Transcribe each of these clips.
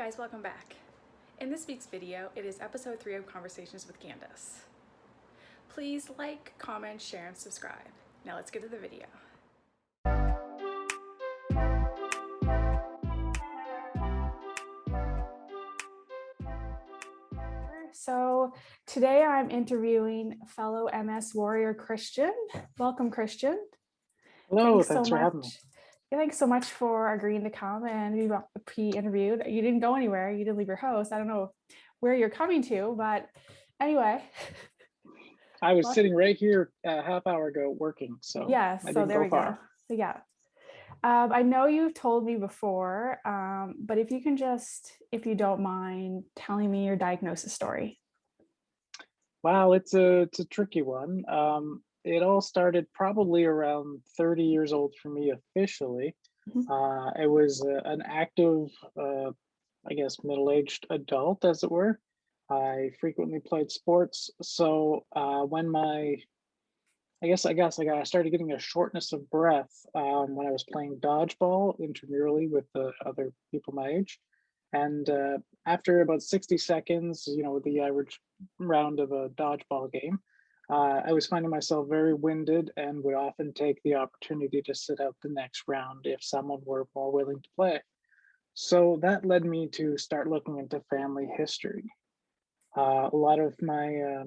guys, welcome back. In this week's video, it is episode 3 of Conversations with Candice. Please like, comment, share, and subscribe. Now let's get to the video. So today I'm interviewing fellow MS warrior Christian. Welcome, Christian. Hello, thanks for having me. Thanks so much for agreeing to come and be pre-interviewed. You didn't go anywhere. You didn't leave your house. I don't know where you're coming to, but anyway. I was sitting right here a half hour ago working, so yeah, I so didn't there go we far. go. Yeah. I know you've told me before, but if you don't mind telling me your diagnosis story. Wow, it's a tricky one. It all started probably around 30 years old for me officially. I was an active, I guess, middle-aged adult, as it were. I frequently played sports. So when I started getting a shortness of breath when I was playing dodgeball intramurally with the other people my age. And after about 60 seconds, the average round of a dodgeball game, I was finding myself very winded and would often take the opportunity to sit out the next round if someone were more willing to play. So that led me to start looking into family history. A lot of my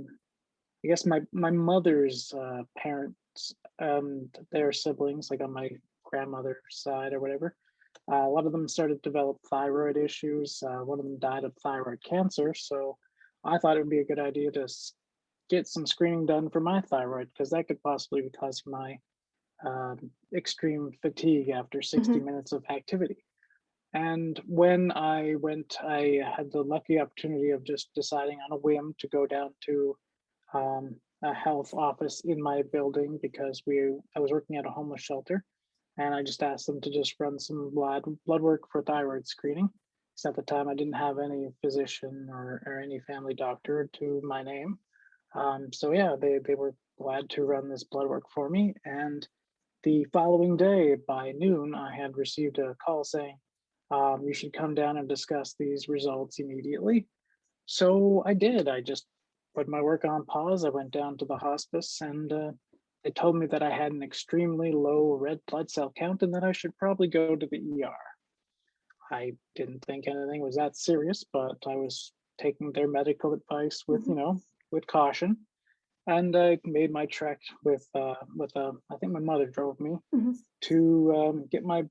my mother's parents, their siblings, like on my grandmother's side or whatever, a lot of them started to develop thyroid issues. One of them died of thyroid cancer. So I thought it would be a good idea to get some screening done for my thyroid, because that could possibly be causing my extreme fatigue after 60 minutes of activity. And when I went, I had the lucky opportunity of just deciding on a whim to go down to a health office in my building, because I was working at a homeless shelter, and I just asked them to just run some blood work for thyroid screening. Because at the time I didn't have any physician or any family doctor to my name. So yeah, they were glad to run this blood work for me. And the following day by noon, I had received a call saying, you should come down and discuss these results immediately. So I did. I just put my work on pause. I went down to the hospice, and they told me that I had an extremely low red blood cell count and that I should probably go to the ER. I didn't think anything was that serious, but I was taking their medical advice with, with caution. And I made my trek with I think my mother drove me to get my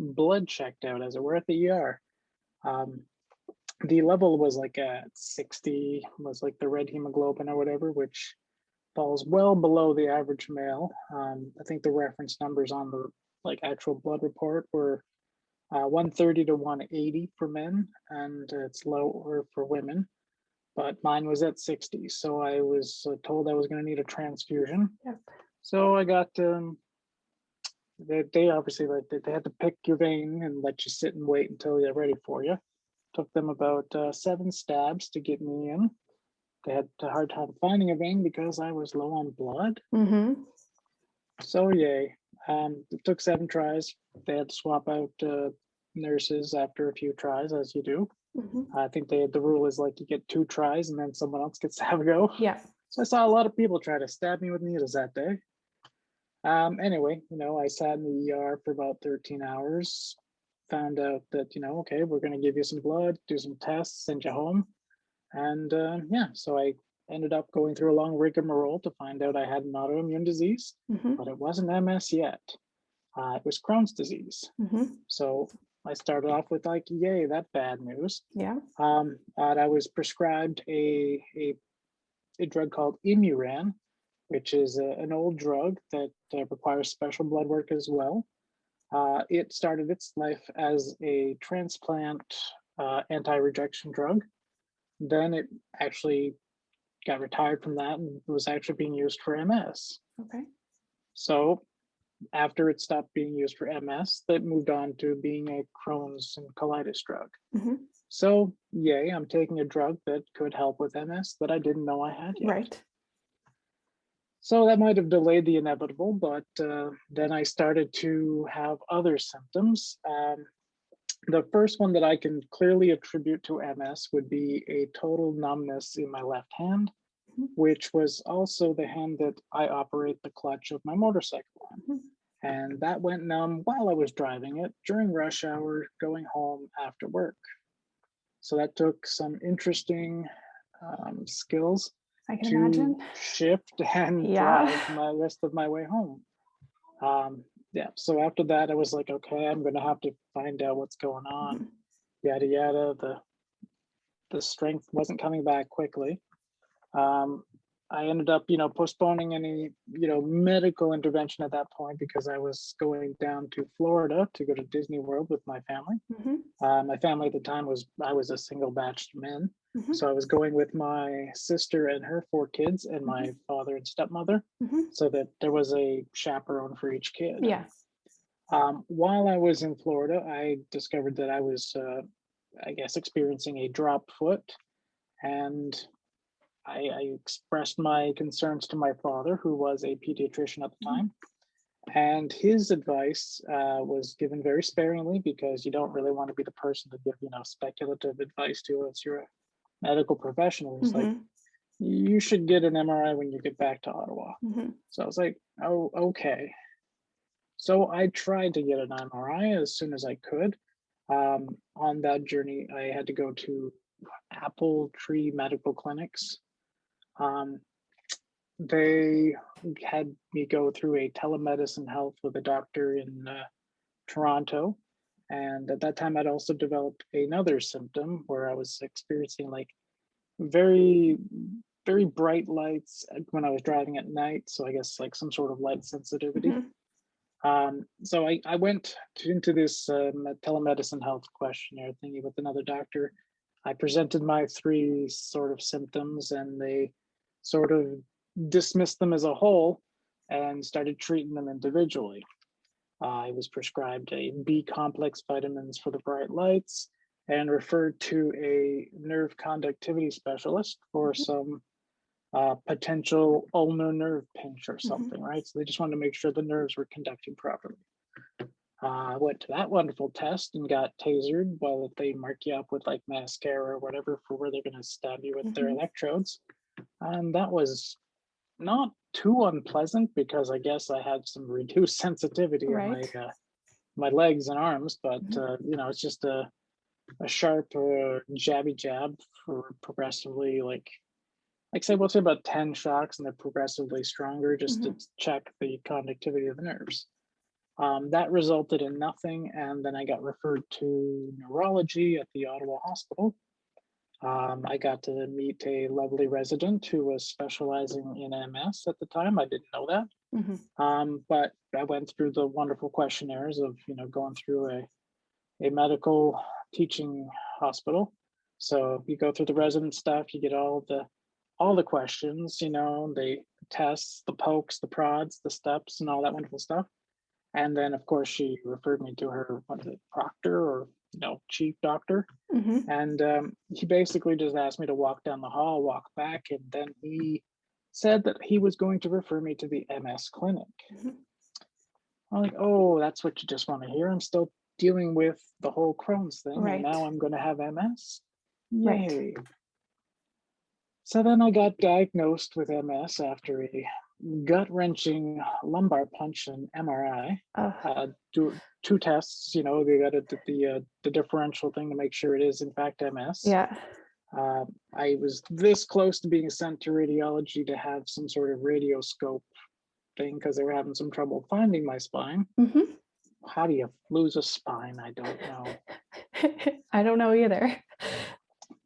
blood checked out, as it were, at the ER. The level was like at 60, was like the red hemoglobin or whatever, which falls well below the average male. I think the reference numbers on the actual blood report were 130 to 180 for men, and it's lower for women. But mine was at 60, so I was told I was going to need a transfusion. Yep. So I got they obviously they had to pick your vein and let you sit and wait until they're ready for you. Took them about 7 stabs to get me in. They had a hard time finding a vein because I was low on blood. So yay. It took 7 tries. They had to swap out nurses after a few tries, as you do. I think the rule is like you get 2 tries and then someone else gets to have a go. Yeah. So I saw a lot of people try to stab me with needles that day. Anyway, I sat in the ER for about 13 hours. Found out that, okay, we're going to give you some blood, do some tests, send you home. And so I ended up going through a long rigmarole to find out I had an autoimmune disease, but it wasn't MS yet. It was Crohn's disease. So I started off with yay, that bad news. Yeah. But I was prescribed a drug called Imuran, which is an old drug that requires special blood work as well. It started its life as a transplant anti-rejection drug. Then it actually got retired from that and was actually being used for MS. Okay. So after it stopped being used for MS, that moved on to being a Crohn's and colitis drug. So yay, I'm taking a drug that could help with MS that I didn't know I had yet. Right. So that might have delayed the inevitable, but then I started to have other symptoms. The first one that I can clearly attribute to MS would be a total numbness in my left hand, Mhm. which was also the hand that I operate the clutch of my motorcycle on. Mhm. And that went numb while I was driving it during rush hour going home after work. So that took some interesting skills I can to imagine. shift and Yeah. drive my rest of my way home. Yeah, so after that, I was like, okay, I'm gonna have to find out what's going on. Mhm. Yada yada. The strength wasn't coming back quickly. Um, I ended up, postponing any, medical intervention at that point because I was going down to Florida to go to Disney World with my family. Mhm. My family at the time I was a single batched man. Mhm. So I was going with my sister and her 4 kids and my Mhm. father and stepmother, Mhm. so that there was a chaperone for each kid. Yeah. While I was in Florida, I discovered that I was, I guess, experiencing a drop foot, and I expressed my concerns to my father, who was a pediatrician at the Mhm. time. And his advice was given very sparingly because you don't really want to be the person to give, speculative advice to as you're a medical professional. He's like, Mhm. you should get an MRI when you get back to Ottawa. Mhm. So I was like, oh, okay. So I tried to get an MRI as soon as I could. On that journey, I had to go to Apple Tree Medical Clinics. Um, they had me go through a telemedicine health with a doctor in Toronto. And at that time, I'd also developed another symptom where I was experiencing like very, very bright lights when I was driving at night. So I guess like some sort of light sensitivity. Mhm. So I went into this telemedicine health questionnaire thingy with another doctor. I presented my 3 sort of symptoms, and they sort of dismissed them as a whole and started treating them individually. I was prescribed a B complex vitamins for the bright lights and referred to a nerve conductivity specialist for Mhm. some potential ulnar nerve pinch or Mhm. something, right? So they just wanted to make sure the nerves were conducting properly. I went to that wonderful test and got tasered while they mark you up with like mascara or whatever for where they're going to stab you with their Mhm. electrodes. And that was not too unpleasant because I guess I had some reduced sensitivity on Right. my legs and arms, but Mhm. it's just a sharp jabby jab for progressively like say we'll say about 10 shocks, and they're progressively stronger just to Mhm. check the conductivity of the nerves. That resulted in nothing, and then I got referred to neurology at the Ottawa Hospital. I got to meet a lovely resident who was specializing in MS at the time. I didn't know that, Mhm. but I went through the wonderful questionnaires of going through a medical teaching hospital. So you go through the resident stuff, you get all the questions, the tests, the pokes, the prods, the steps, and all that wonderful stuff. And then, of course, she referred me to her, what is it, proctor or, chief doctor. Mhm. And he basically just asked me to walk down the hall, walk back, and then he said that he was going to refer me to the MS clinic. Mhm. I'm like, oh, that's what you just want to hear. I'm still dealing with the whole Crohn's thing, and Right. now I'm going to have MS. Right. Yay. So then I got diagnosed with MS after a gut wrenching lumbar punch and MRI. Do 2 tests, they got to the differential thing to make sure it is in fact MS. Yeah. I was this close to being sent to radiology to have some sort of radioscope thing because they were having some trouble finding my spine. Mhm. How do you lose a spine? I don't know. I don't know either.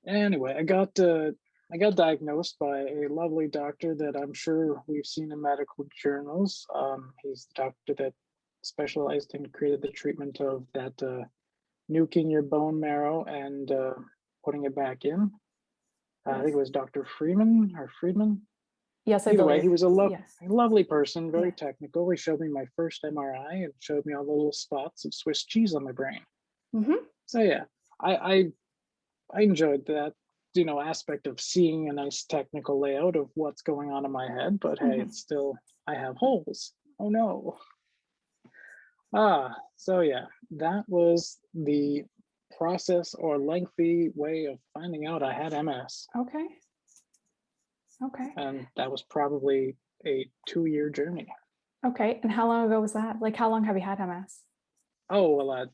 Anyway, I got diagnosed by a lovely doctor that I'm sure we've seen in medical journals. He's the doctor that specialized and created the treatment of that nuking your bone marrow and putting it back in. I think Yes. it was Dr. Freeman or Friedman. Yes, I Either way, he believe. was Yes. a lovely person, very Yeah. technical. He showed me my first MRI and showed me all the little spots of Swiss cheese on my brain. Mhm. So yeah, I I, I enjoyed that, aspect of seeing a nice technical layout of what's going on in my head. But hey, Mhm. it's still I have holes. Oh no. So yeah, that was the process or lengthy way of finding out I had MS. Okay. Okay. And that was probably a 2-year journey. Okay. And how long ago was that? Like, how long have you had MS? Oh, well,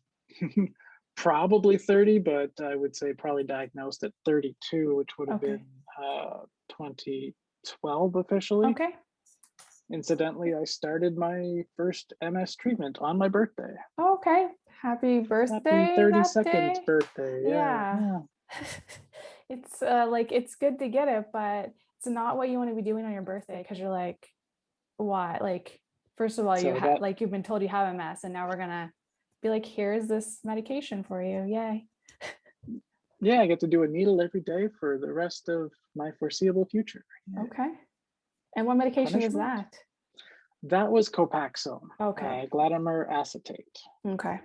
probably 30, but I would say probably diagnosed at 32, which would have Okay. been 2012 officially. Okay. Incidentally, I started my first MS treatment on my birthday. Okay. Happy Happy birthday 32nd that day. birthday. Yeah. It's like, it's good to get it, but it's not what you want to be doing on your birthday, because you're like, why? Like, first of all, So that, you've been told you have MS, and now we're gonna be like, here's this medication for you. Yay. yeah, I get to do a needle every day for the rest of my foreseeable future. Yeah. Okay. And what medication was Punishment? that? That was Copaxone, Okay. glutamer acetate. Okay.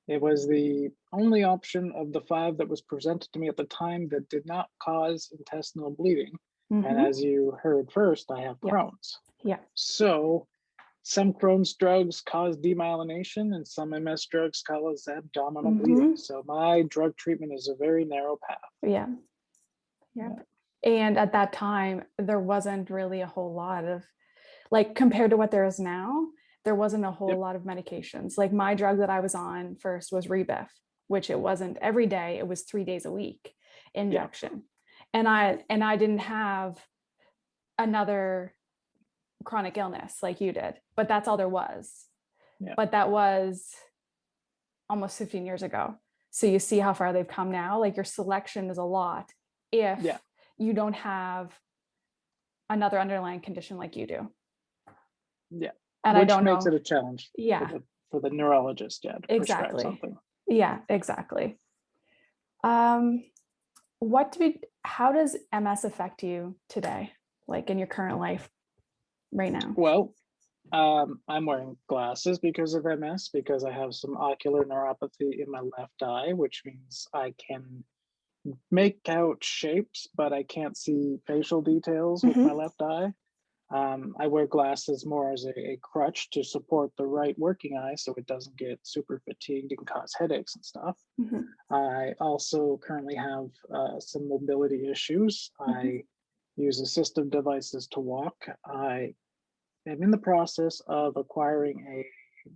It was the only option of the 5 that was presented to me at the time that did not cause intestinal bleeding. And Mhm. as you heard first, I have Yeah. Crohn's. Yeah. So some Crohn's drugs cause demyelination and some MS drugs cause abdominal bleeding. So my drug treatment is a very narrow path. Yeah. Yep. And at that time, there wasn't really a whole lot of, like, compared to what there is now, there wasn't a whole Yep. lot of medications. Like, my drug that I was on first was Rebif, which it wasn't every day, it was 3 days a week injection. And I didn't have another chronic illness like you did, but that's all there was. Yeah. But that was almost 15 years ago. So you see how far they've come now. Like, your selection is a lot if you don't have another underlying condition like you do. Yeah. And which I don't makes know. it a challenge for the neurologist, to prescribe something. Yeah, exactly. How does MS affect you today, like in your current life right now? Well, I'm wearing glasses because of MS, because I have some ocular neuropathy in my left eye, which means I can make out shapes, but I can't see facial details with my left eye. I wear glasses more as a crutch to support the right working eye so it doesn't get super fatigued and cause headaches and stuff. I also currently have some mobility issues. I use assistive devices to walk. I am in the process of acquiring a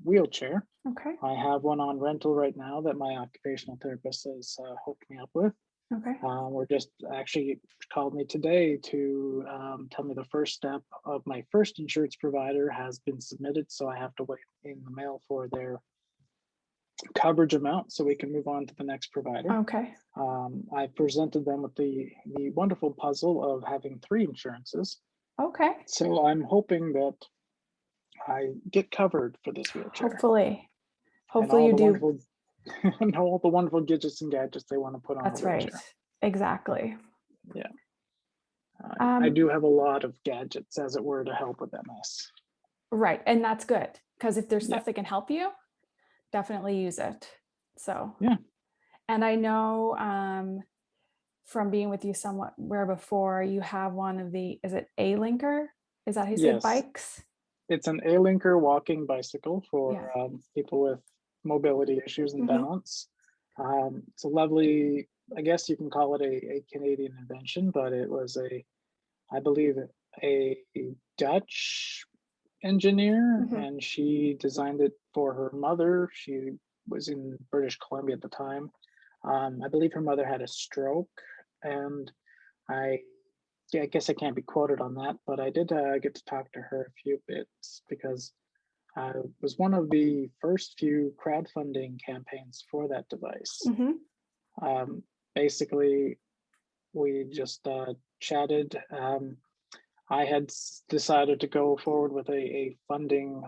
wheelchair. Okay. I have one on rental right now that my occupational therapist has hooked me up with. Okay. We're just actually called me today to tell me the first step of my first insurance provider has been submitted. So I have to wait in the mail for their coverage amount so we can move on to the next provider. Okay. I presented them with the wonderful puzzle of having 3 insurances. Okay. So I'm hoping that I get covered for this wheelchair. Hopefully you do. And all the wonderful gadgets and gadgets they want to put on That's a wheelchair. right. Exactly. Yeah. I do have a lot of gadgets, as it were, to help with MS. Right. And that's good, because if there's stuff that can help you, definitely use it. So, yeah. And I know from being with you somewhere before, you have one of is it ALinker? Is that how you say bikes? It's an ALinker walking bicycle for people with mobility issues and balance. It's a lovely, I guess you can call it a Canadian invention, but it was I believe a Dutch engineer, and she designed it for her mother. She was in British Columbia at the time. I believe her mother had a stroke, and I guess I can't be quoted on that, but I did get to talk to her a few bits because I was one of the first few crowdfunding campaigns for that device. Basically, we just chatted. I had decided to go forward with a funding,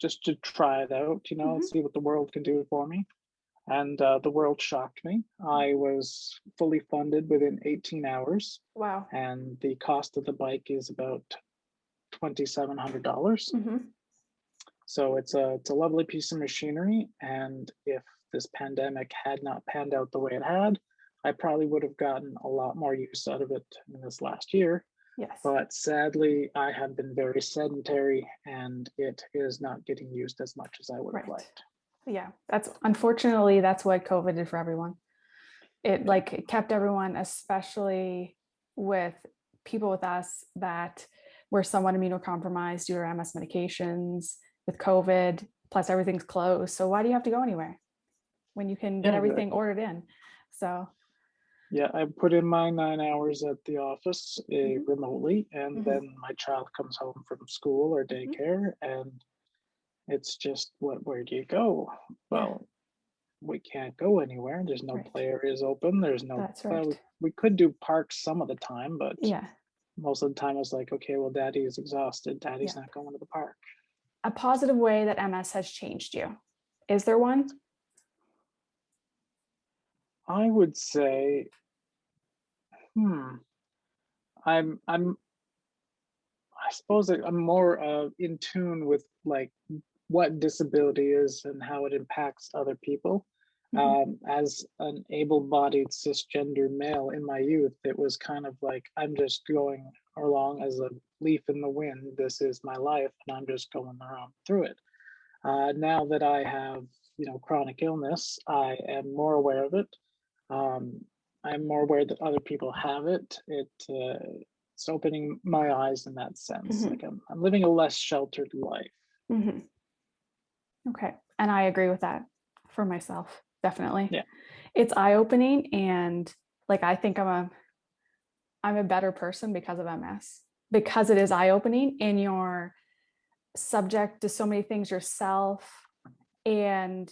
just to try it out, see what the world can do for me. And the world shocked me. I was fully funded within 18 hours. Wow. And the cost of the bike is about $2,700. So it's a lovely piece of machinery. And if this pandemic had not panned out the way it had, I probably would have gotten a lot more use out of it in this last year. Yes. But sadly, I have been very sedentary and it is not getting used as much as I would have liked. Yeah, that's unfortunately that's what COVID did for everyone. It kept everyone, especially with people with us that were somewhat immunocompromised due to MS medications with COVID, plus everything's closed. So why do you have to go anywhere when you can get everything ordered in? So yeah, I put in my 9 hours at the office remotely, and then my child comes home from school or daycare, and it's just where do you go? Well, we can't go anywhere. There's no play areas open. There's no, that's right. we could do parks some of the time, but Yeah. most of the time it's like, okay, well, daddy is exhausted. Daddy's not going to the park. A positive way that MS has changed you. Is there one? I would say, I suppose I'm more in tune with like what disability is and how it impacts other people. As an able-bodied cisgender male in my youth, it was kind of like I'm just going along as a leaf in the wind. This is my life, and I'm just going around through it. Now that I have, chronic illness, I am more aware of it. I'm more aware that other people have it. It's opening my eyes in that sense. Like I'm living a less sheltered life. Okay, and I agree with that for myself, definitely. Yeah, it's eye-opening, and like I think I'm a better person because of MS, because it is eye-opening and you're subject to so many things yourself, and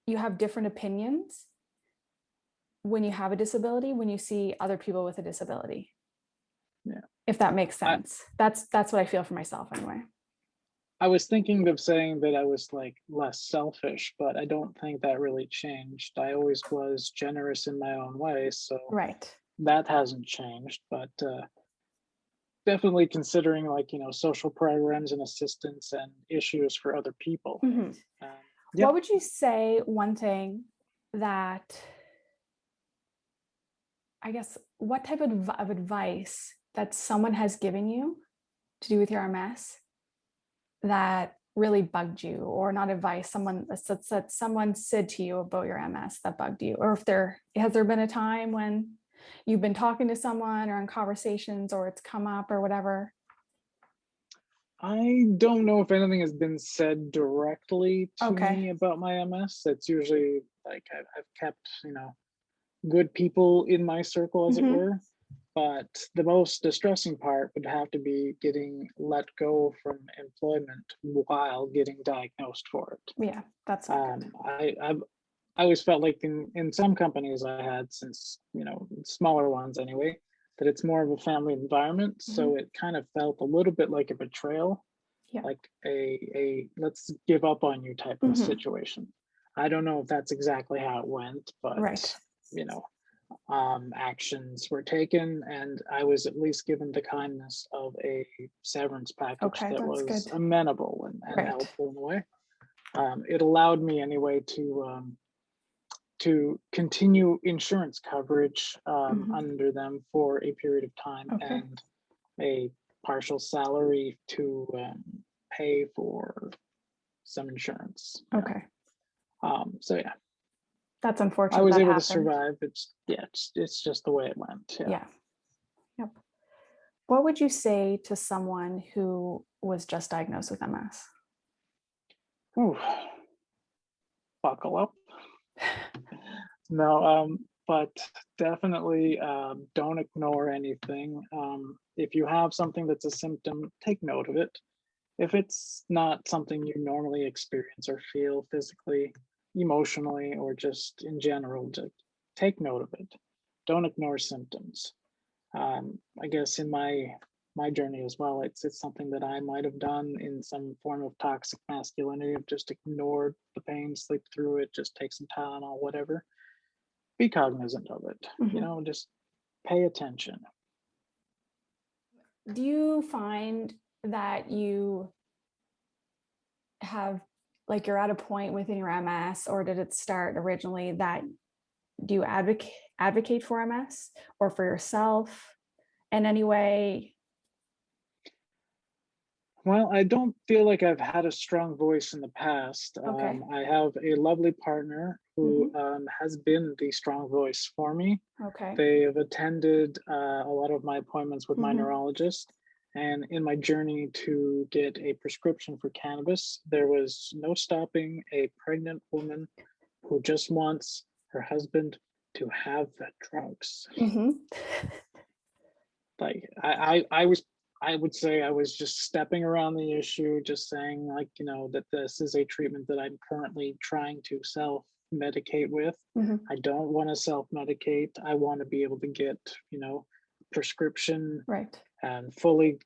you have different opinions when you have a disability, when you see other people with a disability. Yeah, if that makes sense. That's what I feel for myself anyway. I was thinking of saying that I was like less selfish, but I don't think that really changed. I always was generous in my own way, so that hasn't changed. But definitely considering like social programs and assistance and issues for other people. What would you say one thing that, I guess, what type of advice that someone has given you to do with your MS that really bugged you, or not advice, someone said to you about your MS that bugged you, or has there been a time when you've been talking to someone or in conversations or it's come up or whatever? I don't know if anything has been said directly to me about my MS. It's usually like I've kept, good people in my circle, as it were. But the most distressing part would have to be getting let go from employment while getting diagnosed for it. Yeah, that's not good. I always felt like in some companies I had, since, smaller ones anyway, that it's more of a family environment. So it kind of felt a little bit like a betrayal, like a let's give up on you type of situation. I don't know if that's exactly how it went, but actions were taken, and I was at least given the kindness of a severance package that was good, amenable and helpful in a way. It allowed me anyway to continue insurance coverage under them for a period of time, and a partial salary to pay for some insurance. So yeah. That's unfortunate. I was able to survive. It's just the way it went. Yep. What would you say to someone who was just diagnosed with MS? Ooh, buckle up. No, but definitely don't ignore anything. If you have something that's a symptom, take note of it. If it's not something you normally experience or feel physically, emotionally, or just in general, just take note of it. Don't ignore symptoms. I guess in my journey as well, it's something that I might have done in some form of toxic masculinity, of just ignored the pain, sleep through it, just take some Tylenol, whatever. Be cognizant of it. Just pay attention. Do you find that you have, like, you're at a point within your MS, or did it start originally that do you advocate for MS or for yourself in any way? Well, I don't feel like I've had a strong voice in the past. Okay. I have a lovely partner who Hmm. has been the strong voice for me. Okay. They have attended a lot of my appointments with my Hmm. neurologist. And in my journey to get a prescription for cannabis, there was no stopping a pregnant woman who just wants her husband to have the drugs. Hmm. Like I would say I was just stepping around the issue, just saying like, that this is a treatment that I'm currently trying to self-medicate with. Hmm. I don't want to self-medicate. I want to be able to get, prescription Right. and fully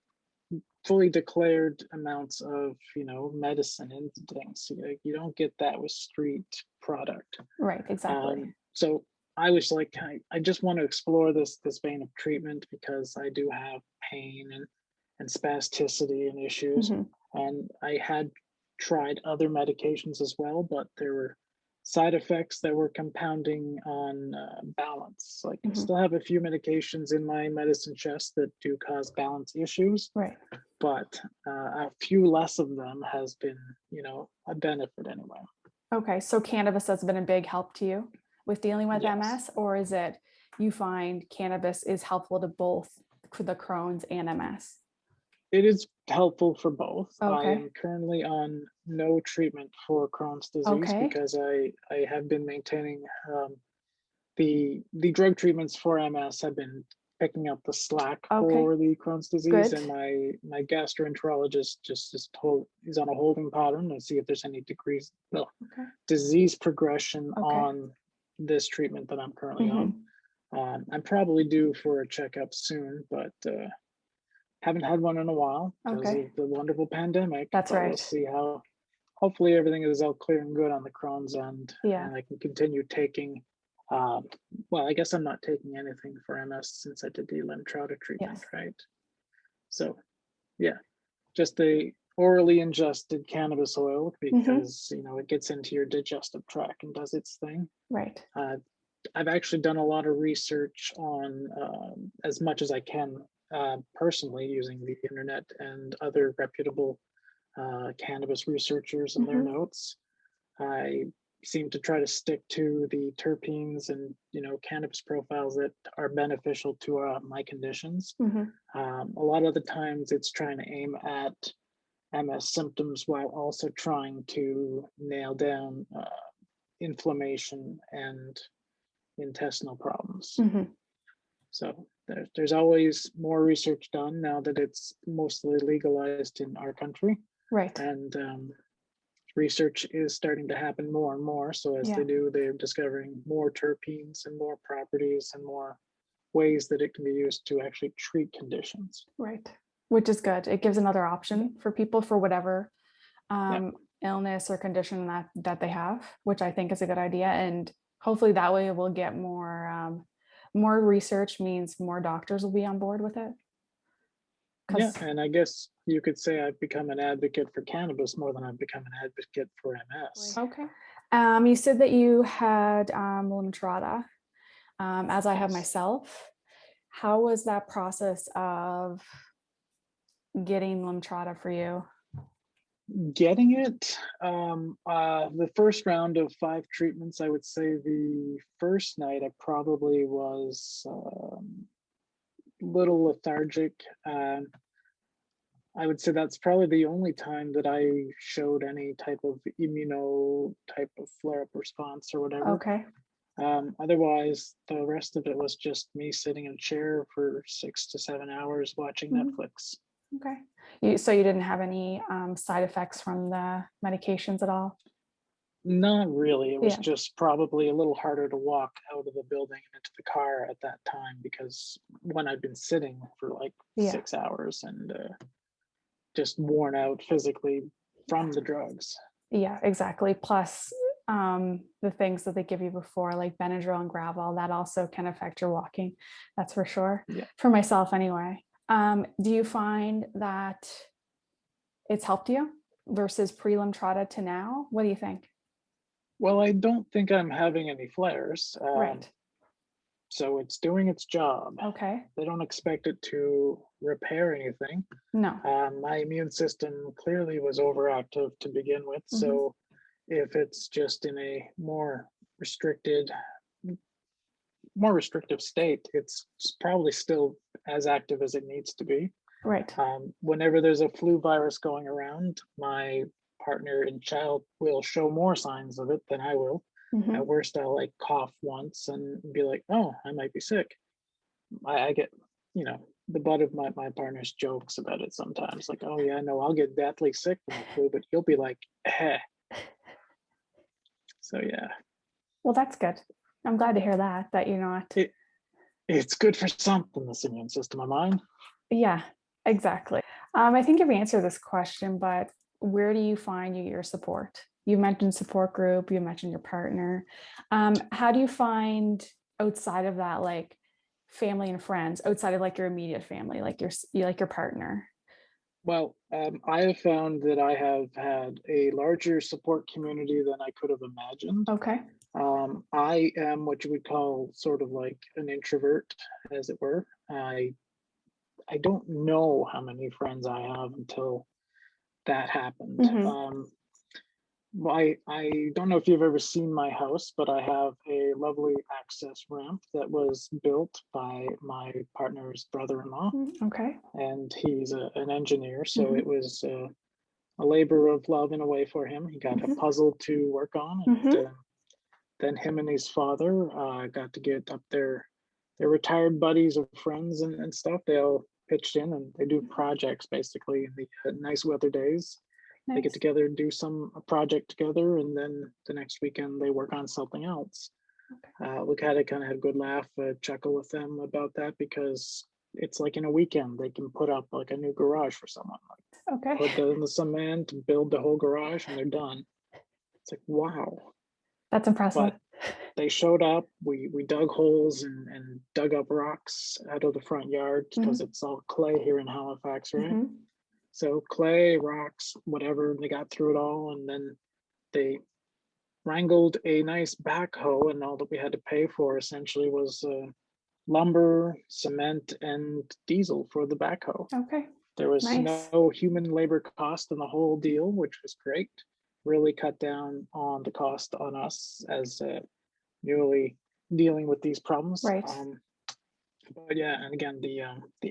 declared amounts of, medicine and things. You don't get that with street product. Right. Exactly. So I was like, I just want to explore this vein of treatment because I do have pain and spasticity and issues. Hmm. And I had tried other medications as well, but there were side effects that were compounding on balance. Like I Hmm. still have a few medications in my medicine chest that do cause balance issues, Right. but a few less of them has been, a benefit anyway. Okay. So cannabis has been a big help to you with dealing with Yes. MS, or is it you find cannabis is helpful to both the Crohn's and MS? It is helpful for both. I Okay. am currently on no treatment for Crohn's disease Okay. because I have been maintaining the drug treatments for MS have been picking up the slack Okay. for the Crohn's disease, Good. and my gastroenterologist just is told he's on a holding pattern to see if there's any Okay. disease progression Okay. on this treatment that I'm currently Hmm. on. I'm probably due for a checkup soon, but haven't had one in a while because Okay. of the wonderful pandemic. That's But we'll right. see how. Hopefully, everything is all clear and good on the Crohn's end, Yeah. and I can continue taking. Uh, well, I guess I'm not taking anything for MS since I did the Lemtrada treatment, Yes. right? So, yeah, just the orally ingested cannabis oil Hmm. because it gets into your digestive tract and does its thing. Right. I've actually done a lot of research on as much as I can personally using the internet and other reputable cannabis researchers and their Hmm. notes. I seem to try to stick to the terpenes and cannabis profiles that are beneficial to my conditions. Hmm. A lot of the times, it's trying to aim at MS symptoms while also trying to nail down inflammation and intestinal problems. Hmm. So there's always more research done now that it's mostly legalized in our country, Right. and research is starting to happen more and more. So as Yeah. they do, they're discovering more terpenes and more properties and more ways that it can be used to actually treat conditions. Right. Which is good. It gives another option for people for whatever Yeah. illness or condition that they have, which I think is a good idea. And hopefully that way we'll get more research means more doctors will be on board with it. Yeah, and I guess you could say I've become an advocate for cannabis more than I've become an advocate for MS. Okay. You said that you had Lemtrada, as I have Yes. myself. How was that process of getting Lemtrada for you? Getting it, the first round of 5 treatments, I would say the first night I probably was little lethargic. I would say that's probably the only time that I showed any type of type of flare-up response or whatever. Okay. Otherwise, the rest of it was just me sitting in a chair for 6 to 7 hours watching Mhm. Netflix. Okay. So you didn't have any side effects from the medications at all? Not really. It was Yeah. just probably a little harder to walk out of the building and into the car at that time because when I'd been sitting for like Yeah. 6 hours and just worn out physically from the drugs. Yeah, exactly. Plus, the things that they give you before, like Benadryl and Gravol, that also can affect your walking. That's for sure. Yeah. For myself, anyway. Do you find that it's helped you versus pre-Lemtrada to now? What do you think? Well, I don't think I'm having any flares. Right. So it's doing its job. Okay. They don't expect it to repair anything. No. My immune system clearly was overactive to begin with. Mhm. So if it's just in a more restrictive state, it's probably still as active as it needs to be. Right. Whenever there's a flu virus going around, my partner and child will show more signs of it than I will. Mhm. At worst, I'll like cough once and be like, oh, I might be sick. I get, the butt of my partner's jokes about it sometimes. Like, oh yeah, no, I'll get deathly sick from the flu, but you'll be like, eh. So yeah. Well, that's good. I'm glad to hear that you're not. It's good for something, this immune system of mine. Yeah, exactly. I think you've answered this question, but where do you find your support? You mentioned support group, you mentioned your partner. How do you find outside of that, like family and friends, outside of like your immediate family, like your partner? Well, I have found that I have had a larger support community than I could have imagined. Okay. I am what you would call sort of like an introvert, as it were. I don't know how many friends I have until that happened. Mhm. Well, I don't know if you've ever seen my house, but I have a lovely access ramp that was built by my partner's brother-in-law, Okay. and he's an engineer, so Mhm. it was a labor of love in a way for him. He got a Mhm. puzzle to work on, and Mhm. then him and his father got to get up their retired buddies of friends and stuff. They all pitched in and they do projects basically in the nice weather days. They get Nice. together and do a project together, and then the next weekend they work on something else. Okay. We kind of had a good laugh, chuckle with them about that, because it's like in a weekend they can put up like a new garage for someone. Like, Okay. put that in the cement, build the whole garage, and they're done. It's like, wow. That's impressive. But they showed up. We dug holes and dug up rocks out of the front yard because Mhm. it's all clay here in Halifax, right? Mhm. So clay, rocks, whatever. They got through it all, and then they wrangled a nice backhoe, and all that we had to pay for essentially was lumber, cement, and diesel for the backhoe. Okay. There was Nice. no human labor cost in the whole deal, which was great. Really cut down on the cost on us as newly dealing with these problems. Right. But yeah, and again, the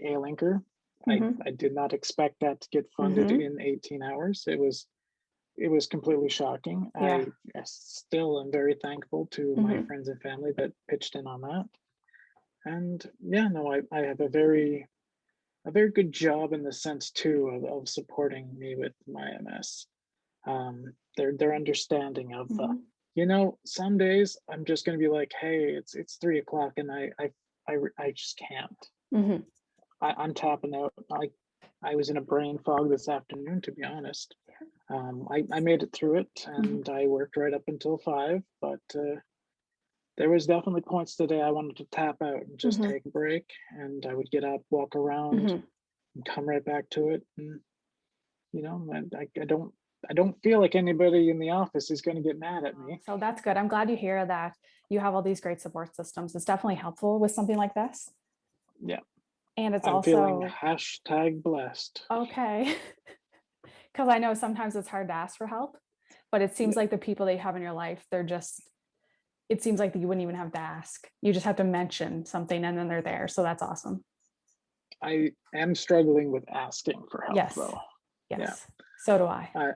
ALinker, Mhm. I did not expect that to get funded Mhm. in 18 hours. It was completely shocking. Yeah. I still am very thankful to my Mhm. friends and family that pitched in on that. And yeah, no, I have a very good job in the sense too of supporting me with my MS. Their understanding of Mhm. some days I'm just gonna be like, hey, it's 3 o'clock and I just can't. Mhm. I'm tapping out. I was in a brain fog this afternoon, to be honest. I made it through it Mhm. and I worked right up until 5, but there was definitely points today I wanted to tap out and just Mhm. take a break, and I would get up, walk around, Mhm. and come right back to it. And I don't feel like anybody in the office is going to get mad at me. So that's good. I'm glad you hear that you have all these great support systems. It's definitely helpful with something like this. Yeah, And it's I'm feeling also #blessed. okay. Because I know sometimes it's hard to ask for help, but it seems Yeah, like the people that you have in your life, it seems like you wouldn't even have to ask. You just have to mention something and then they're there. So that's awesome. I am struggling with asking for help Yes. though. Yeah, Yes. So do I. I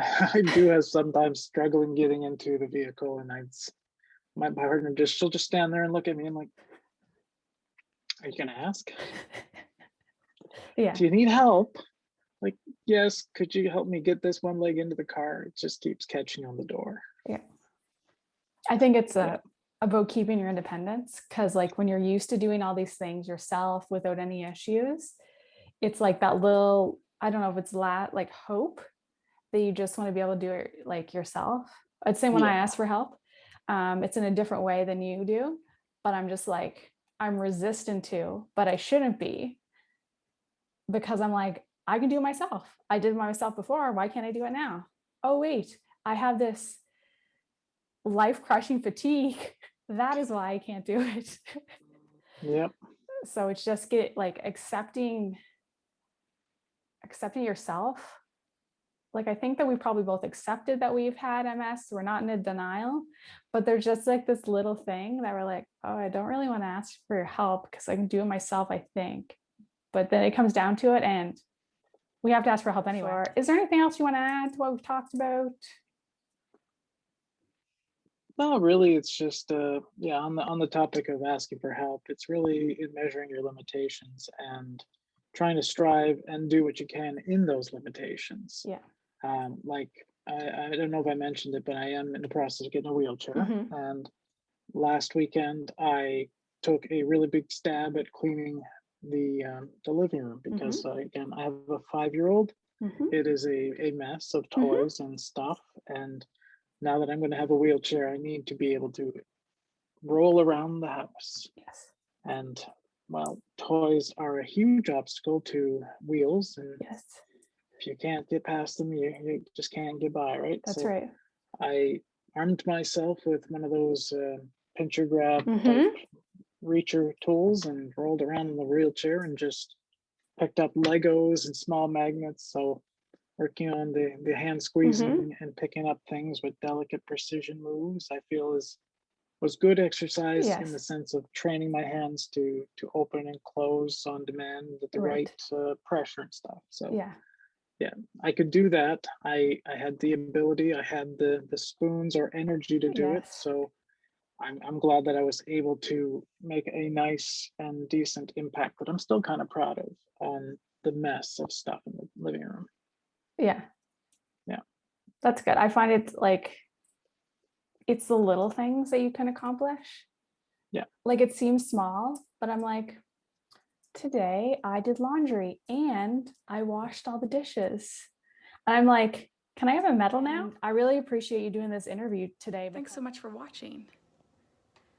I do have sometimes struggling getting into the vehicle, and my partner she'll just stand there and look at me and like, are you gonna ask? Yeah. Do you need help? Like, yes, could you help me get this one leg into the car? It just keeps catching on the door. Yeah. I think it's Yeah. about keeping your independence because, like, when you're used to doing all these things yourself without any issues, it's like that little, I don't know if it's like hope that you just want to be able to do it like yourself. I'd say when I Yeah. ask for help, it's in a different way than you do, but I'm just like, I'm resistant to, but I shouldn't be because I'm like, I can do it myself. I did it myself before. Why can't I do it now? Oh, wait, I have this life crushing fatigue that is why I can't do it. Yep. So it's just accepting yourself. Like, I think that we probably both accepted that we've had MS. We're not in a denial, but there's just like this little thing that we're like, oh, I don't really want to ask for your help because I can do it myself, I think. But then it comes down to it and we have to ask for help anyway. Is there anything else you want to add to what we've talked about? No, really, it's just yeah, on the topic of asking for help, it's really in measuring your limitations and trying to strive and do what you can in those limitations. Yeah. Like I don't know if I mentioned it, but I am in the process of getting a wheelchair. And last weekend I took a really big stab at cleaning the living room because again, I have a 5-year-old. It is a mess of toys and stuff, and now that I'm going to have a wheelchair, I need to be able to roll around the house. Yes. And well, toys are a huge obstacle to wheels, and Yes. if you can't get past them, you just can't get by, right? That's right. I armed myself with one of those pincher grab type reacher tools and rolled around in the wheelchair and just picked up Legos and small magnets. So working on the hand squeezing and picking up things with delicate precision moves, I feel was good exercise in the sense of training my hands to open and close on demand with the right pressure and stuff. So yeah, I could do that. I had the ability, I had the spoons or energy to do it. So I'm glad that I was able to make a nice and decent impact that I'm still kind of proud of on the mess of stuff in the living room. Yeah. Yeah. That's good. I find it like, it's the little things that you can accomplish. Yeah. Like, it seems small, but I'm like, today I did laundry and I washed all the dishes. And I'm like, can I have a medal now? I really appreciate you doing this interview today. Thanks so much for watching.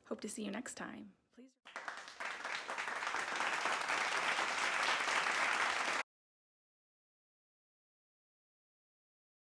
Hope to see you next time.